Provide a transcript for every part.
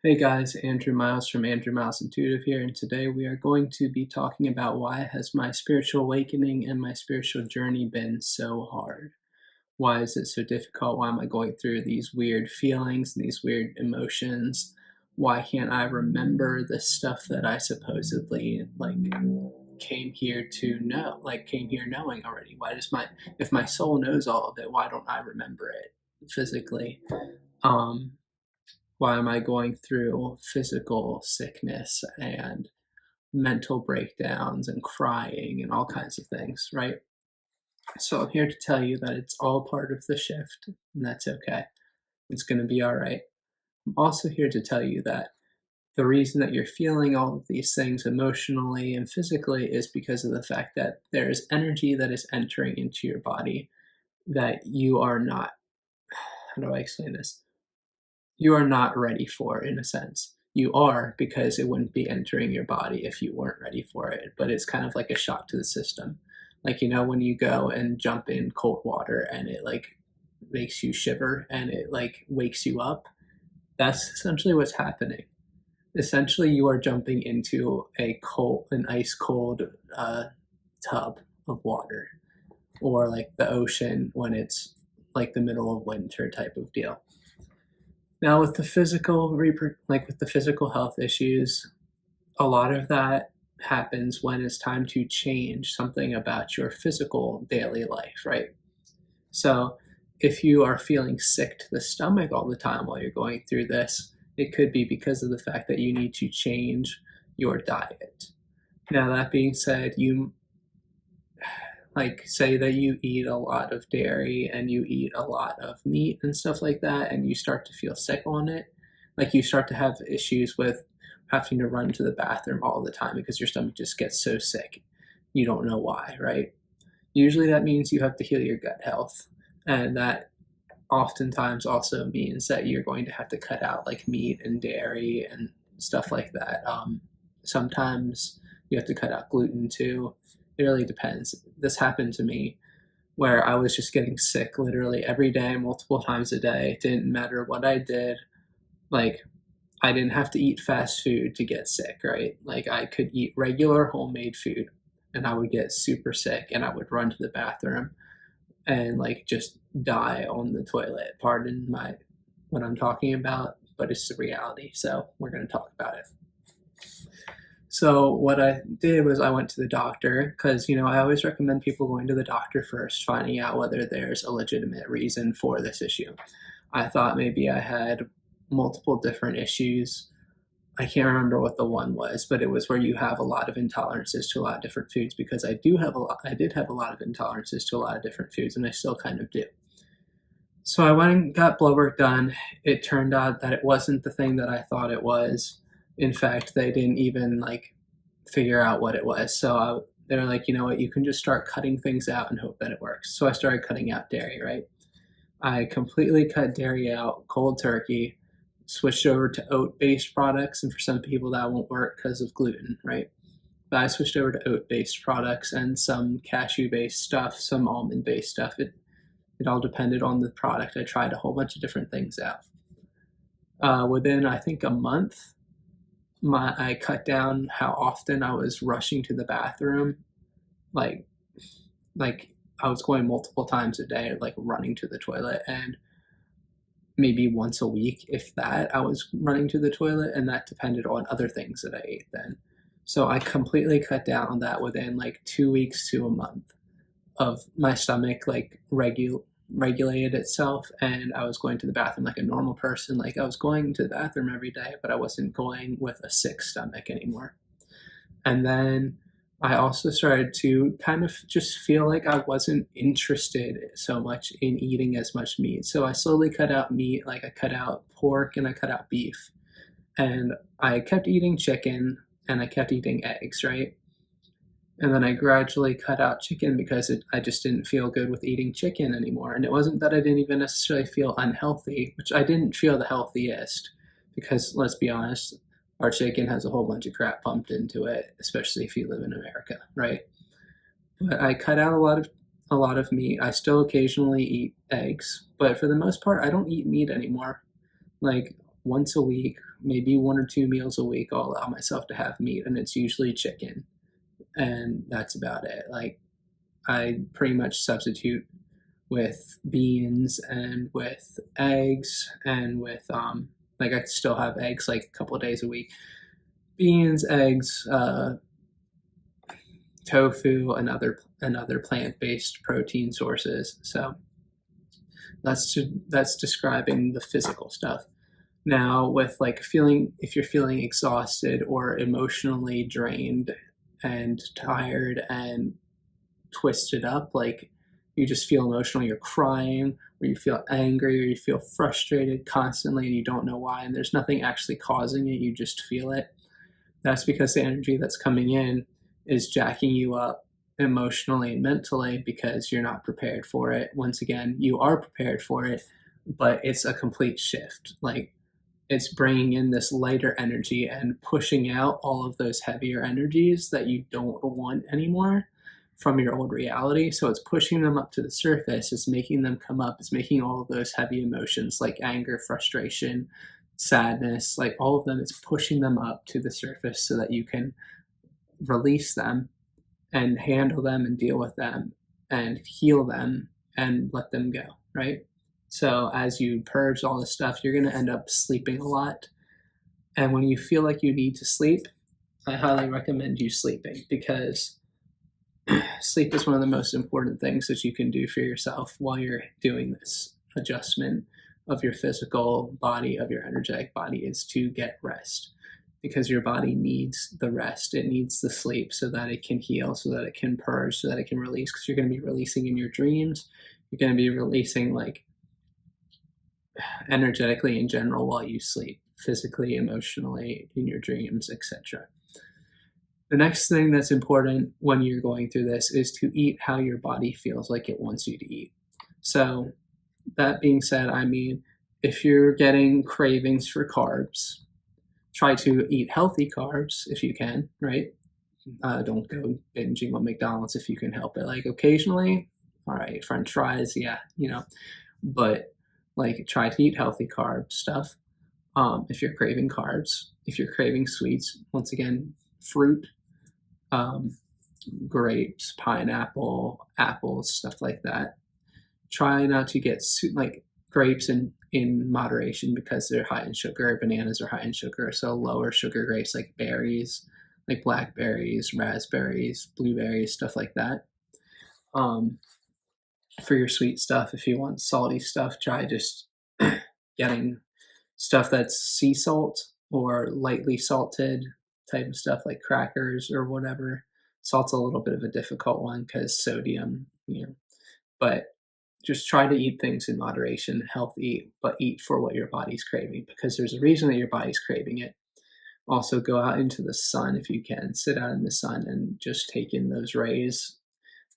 Hey guys, Andrew Myles from Andrew Myles Intuitive here, and today we are going to be talking about why has my spiritual awakening and my spiritual journey been so hard? Why is it so difficult? Why am I going through these weird feelings and these weird emotions? Why can't I remember the stuff that I supposedly came here to know, came here knowing already? Why does my if my soul knows all of it, why don't I remember it physically? Um why am I going through physical sickness and mental breakdowns and crying and all kinds of things, right? So I'm here to tell you that it's all part of the shift, and that's okay. It's going to be all right. I'm also here to tell you that the reason that you're feeling all of these things emotionally and physically is because of the fact that there is energy that is entering into your body that you are not, how do I explain this? You are not ready for, in a sense. You are, because it wouldn't be entering your body if you weren't ready for it, but it's kind of like a shock to the system. Like, when you go and jump in cold water and it makes you shiver and it wakes you up, that's essentially what's happening. Essentially, you are jumping into an ice cold tub of water, or like the ocean when it's like the middle of winter type of deal. Now, with the with the physical health issues, a lot of that happens when it's time to change something about your physical daily life, right? So, if you are feeling sick to the stomach all the time while you're going through this, it could be because of the fact that you need to change your diet. Now, that being said, you say that you eat a lot of dairy and you eat a lot of meat and stuff like that, and you start to feel sick on it, like you start to have issues with having to run to the bathroom all the time because your stomach just gets so sick. You don't know why, right? Usually that means you have to heal your gut health, and that oftentimes also means that you're going to have to cut out like meat and dairy and stuff like that. Sometimes you have to cut out gluten too. It really depends. This happened to me where I was just getting sick literally every day, multiple times a day. It didn't matter what I did. Like, I didn't have to eat fast food to get sick, right? Like, I could eat regular homemade food and I would get super sick and I would run to the bathroom and just die on the toilet. Pardon my what I'm talking about, but it's the reality. So we're going to talk about it. So what I did was I went to the doctor because, I always recommend people going to the doctor first, finding out whether there's a legitimate reason for this issue. I thought maybe I had multiple different issues. I can't remember what the one was, but it was where you have a lot of intolerances to a lot of different foods, because I did have a lot of intolerances to a lot of different foods, and I still kind of do. So I went and got blood work done. It turned out that it wasn't the thing that I thought it was. In fact, they didn't even figure out what it was. So they were like, you know what, you can just start cutting things out and hope that it works. So I started cutting out dairy, right? I completely cut dairy out, cold turkey, switched over to oat-based products, and for some people that won't work because of gluten, right? But I switched over to oat-based products and some cashew-based stuff, some almond-based stuff. It all depended on the product. I tried a whole bunch of different things out. Within, I think, a month, I cut down how often I was rushing to the bathroom. Like, like I was going multiple times a day, like running to the toilet, and maybe once a week, if that, I was running to the toilet, and that depended on other things that I ate then. So I completely cut down on that within 2 weeks to a month of my stomach regulated itself, and I was going to the bathroom like a normal person. Like, I was going to the bathroom every day, but I wasn't going with a sick stomach anymore. And then I also started to kind of just feel like I wasn't interested so much in eating as much meat. So I slowly cut out meat, like I cut out pork and I cut out beef. And I kept eating chicken and I kept eating eggs, right? And then I gradually cut out chicken because I just didn't feel good with eating chicken anymore. And it wasn't that I didn't even necessarily feel unhealthy, which I didn't feel the healthiest, because let's be honest, our chicken has a whole bunch of crap pumped into it, especially if you live in America, right? But I cut out a lot of meat. I still occasionally eat eggs, but for the most part, I don't eat meat anymore. Like, once a week, maybe 1 or 2 meals a week, I'll allow myself to have meat, and it's usually chicken, and that's about it. Like, I pretty much substitute with beans and with eggs and with like I still have eggs like a couple of days a week. Beans, eggs, tofu, and other plant-based protein sources. So that's describing the physical stuff. Now, with like feeling, if you're feeling exhausted or emotionally drained and tired and twisted up, like you just feel emotional, you're crying, or you feel angry, or you feel frustrated constantly and you don't know why, and there's nothing actually causing it, you just feel it. That's because the energy that's coming in is jacking you up emotionally and mentally because you're not prepared for it. Once again, you are prepared for it, but it's a complete shift. Like, it's bringing in this lighter energy and pushing out all of those heavier energies that you don't want anymore from your old reality. So it's pushing them up to the surface, it's making them come up, it's making all of those heavy emotions like anger, frustration, sadness, like all of them, it's pushing them up to the surface so that you can release them and handle them and deal with them and heal them and let them go, right? So as you purge all this stuff, you're going to end up sleeping a lot. And when you feel like you need to sleep, I highly recommend you sleeping, because sleep is one of the most important things that you can do for yourself while you're doing this adjustment of your physical body, of your energetic body, is to get rest, because your body needs the rest. It needs the sleep so that it can heal, so that it can purge, so that it can release, because you're going to be releasing in your dreams. You're going to be releasing like energetically in general while you sleep, physically, emotionally, in your dreams, etc. The next thing that's important when you're going through this is to eat how your body feels like it wants you to eat. So, that being said, I mean, if you're getting cravings for carbs, try to eat healthy carbs if you can, right? Don't go binging on McDonald's if you can help it. Like occasionally, all right, French fries, yeah, but like try to eat healthy carb stuff. If you're craving carbs, if you're craving sweets, once again, fruit, um, grapes, pineapple, apples, stuff like that. Try not to get like grapes in moderation, because they're high in sugar. Bananas are high in sugar, so lower sugar grapes like berries, like blackberries, raspberries, blueberries, stuff like that. Um, for your sweet stuff, if you want salty stuff, try just getting stuff that's sea salt or lightly salted type of stuff, like crackers or whatever. Salt's a little bit of a difficult one because sodium, but just try to eat things in moderation, healthy, but eat for what your body's craving, because there's a reason that your body's craving it. Also, go out into the sun if you can. Sit out in the sun and just take in those rays.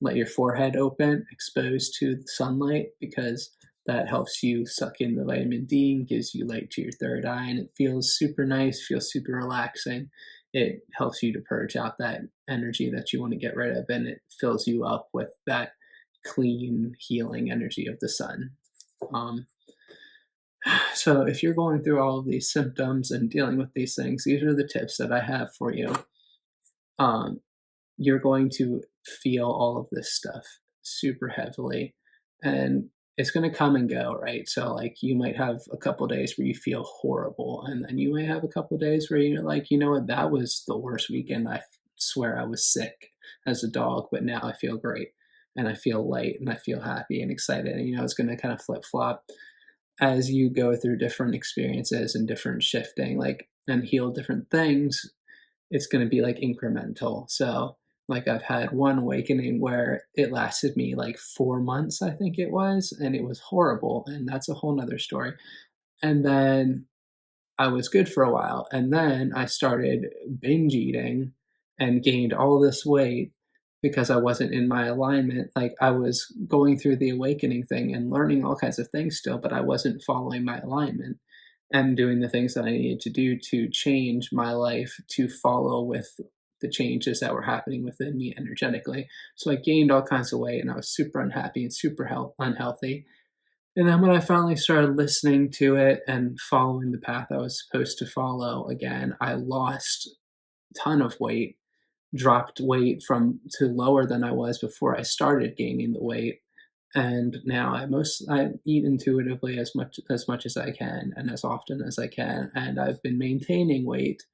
Let your forehead open, exposed to the sunlight, because that helps you suck in the vitamin D and gives you light to your third eye, and it feels super nice, feels super relaxing. It helps you to purge out that energy that you want to get rid of, and it fills you up with that clean, healing energy of the sun. Um, so, if you're going through all of these symptoms and dealing with these things, these are the tips that I have for you. Um, you're going to feel all of this stuff super heavily, and it's going to come and go, right? So like you might have a couple days where you feel horrible, and then you may have a couple days where you're like, you know what, that was the worst weekend. I swear I was sick as a dog, but now I feel great, and I feel light, and I feel happy and excited. And it's going to kind of flip flop as you go through different experiences and different shifting, like, and heal different things. It's going to be like incremental. So, like, I've had one awakening where it lasted me like 4 months, I think it was, and it was horrible. And that's a whole nother story. And then I was good for a while. And then I started binge eating and gained all this weight because I wasn't in my alignment. Like, I was going through the awakening thing and learning all kinds of things still, but I wasn't following my alignment and doing the things that I needed to do to change my life to follow with the changes that were happening within me energetically. So I gained all kinds of weight, and I was super unhappy and super unhealthy. And then when I finally started listening to it and following the path I was supposed to follow again, I lost a ton of weight, dropped weight from to lower than I was before I started gaining the weight. And now I eat intuitively as much as I can and as often as I can, and I've been maintaining weight,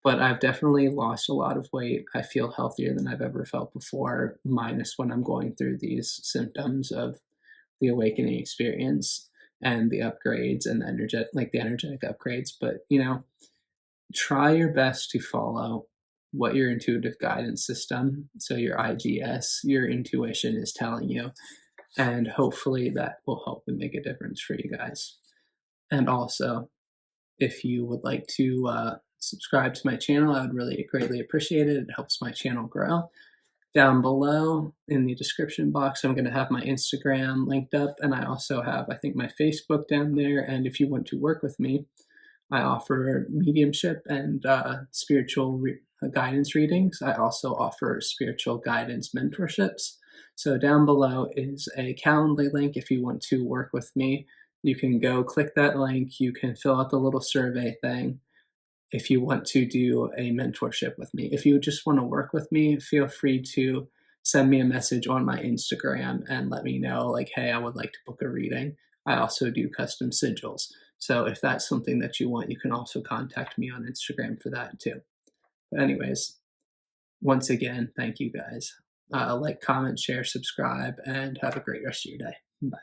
but I've definitely lost a lot of weight. I feel healthier than I've ever felt before, minus when I'm going through these symptoms of the awakening experience and the upgrades and the energetic upgrades. But try your best to follow what your intuitive guidance system, so your IGS, your intuition is telling you, and hopefully that will help and make a difference for you guys. And also, if you would like to subscribe to my channel, I would really greatly appreciate it. It helps my channel grow. Down below in the description box, I'm going to have my Instagram linked up, and I also have, I think, my Facebook down there. And if you want to work with me, I offer mediumship and guidance readings. I also offer spiritual guidance mentorships. So down below is a Calendly link. If you want to work with me, you can go click that link. You can fill out the little survey thing if you want to do a mentorship with me. If you just want to work with me, feel free to send me a message on my Instagram and let me know, like, hey, I would like to book a reading. I also do custom sigils. So if that's something that you want, you can also contact me on Instagram for that too. But, anyways, once again, thank you guys. Like, comment, share, subscribe, and have a great rest of your day. Bye.